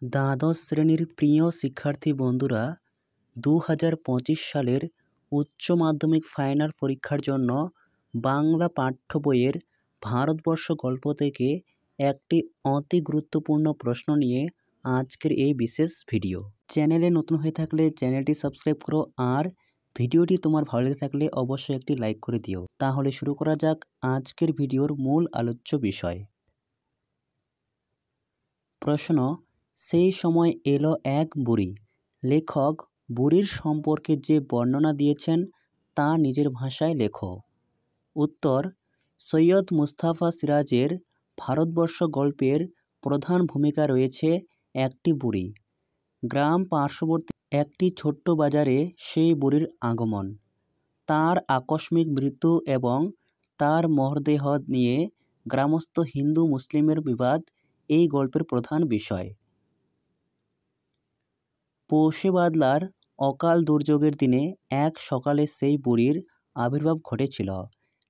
দ্বাদশ শ্রেণীর প্রিয় শিক্ষার্থী বন্ধুরা, 2025 সালের উচ্চ মাধ্যমিক ফাইনাল পরীক্ষার জন্য বাংলা পাঠ্য বইয়ের ভারতবর্ষ গল্প থেকে একটি অতি গুরুত্বপূর্ণ প্রশ্ন নিয়ে আজকের এই বিশেষ ভিডিও। চ্যানেলে নতুন হয়ে থাকলে চ্যানেলটি সাবস্ক্রাইব করো, আর ভিডিওটি তোমার ভালো লেগে থাকলে অবশ্যই একটি লাইক করে দিও। তাহলে শুরু করা যাক আজকের ভিডিওর মূল আলোচ্য বিষয়। প্রশ্ন: সেই সময় এলো এক বুড়ি। লেখক বুড়ির সম্পর্কে যে বর্ণনা দিয়েছেন তা নিজের ভাষায় লেখো। উত্তর: সৈয়দ মুস্তাফা সিরাজের ভারতবর্ষ গল্পের প্রধান ভূমিকা রয়েছে একটি বুড়ি। গ্রাম পার্শ্ববর্তী একটি ছোট্ট বাজারে সেই বুড়ির আগমন, তার আকস্মিক মৃত্যু এবং তার মরদেহ নিয়ে গ্রামস্থ হিন্দু মুসলিমের বিবাদ এই গল্পের প্রধান বিষয়। পৌষে বাদলার অকাল দুর্যোগের দিনে এক সকালে সেই বুড়ির আবির্ভাব ঘটেছিল।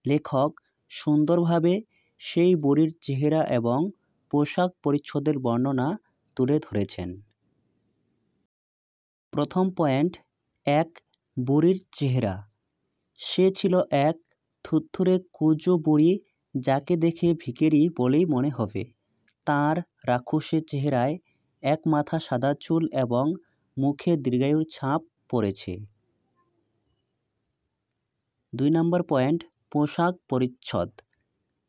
লেখক সুন্দরভাবে সেই বুড়ির চেহারা এবং পোশাক পরিচ্ছদের বর্ণনা তুলে ধরেছেন। প্রথম পয়েন্ট: এক বুড়ির চেহারা। সে ছিল এক থুরথুরে কুঁজো বুড়ি, যাকে দেখে ভিখারি বলেই মনে হবে। তার রাক্ষসের চেহারায় এক মাথা সাদা চুল এবং মুখে দীর্ঘায়ুর ছাপ পড়েছে। 2 নম্বর পয়েন্ট: পোশাক পরিচ্ছদ।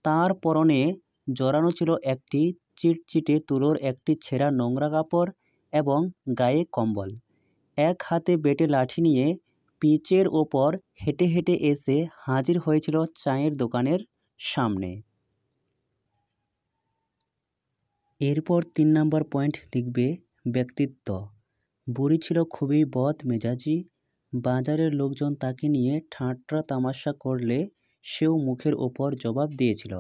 তার পরনে জড়ানো ছিল একটি চিটচিটে তুলোর একটি ছেঁড়া নোংরা কাপড় এবং গায়ে কম্বল। এক হাতে বেটে লাঠি নিয়ে পিচের ওপর হেঁটে হেঁটে এসে হাজির হয়েছিল চায়ের দোকানের সামনে। এরপর 3 নম্বর পয়েন্ট লিখবে ব্যক্তিত্ব। বুড়ি ছিল খুবই বদ মেজাজি। বাজারের লোকজন তাকে নিয়ে ঠাট্টা তামাশা করলে সেও মুখের ওপর জবাব দিয়েছিল।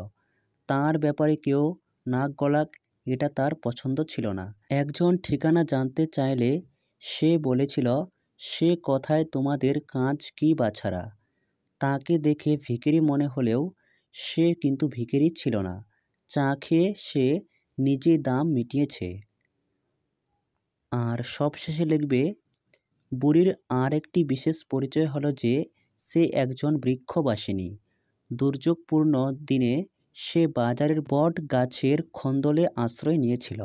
তার ব্যাপারে কেউ নাক গলাক, এটা তার পছন্দ ছিল না। একজন ঠিকানা জানতে চাইলে সে বলেছিল, সে কথায় তোমাদের কাজ কি বাছারা। তাকে দেখে ভিখারি মনে হলেও সে কিন্তু ভিখারি ছিল না। চা খেয়ে সে নিজেই দাম মিটিয়েছে। আর সবশেষে লিখবে বুড়ির আর একটি বিশেষ পরিচয় হলো যে সে একজন বৃক্ষবাসিনী। দুর্যোগপূর্ণ দিনে সে বাজারের বট গাছের খন্দলে আশ্রয় নিয়েছিল।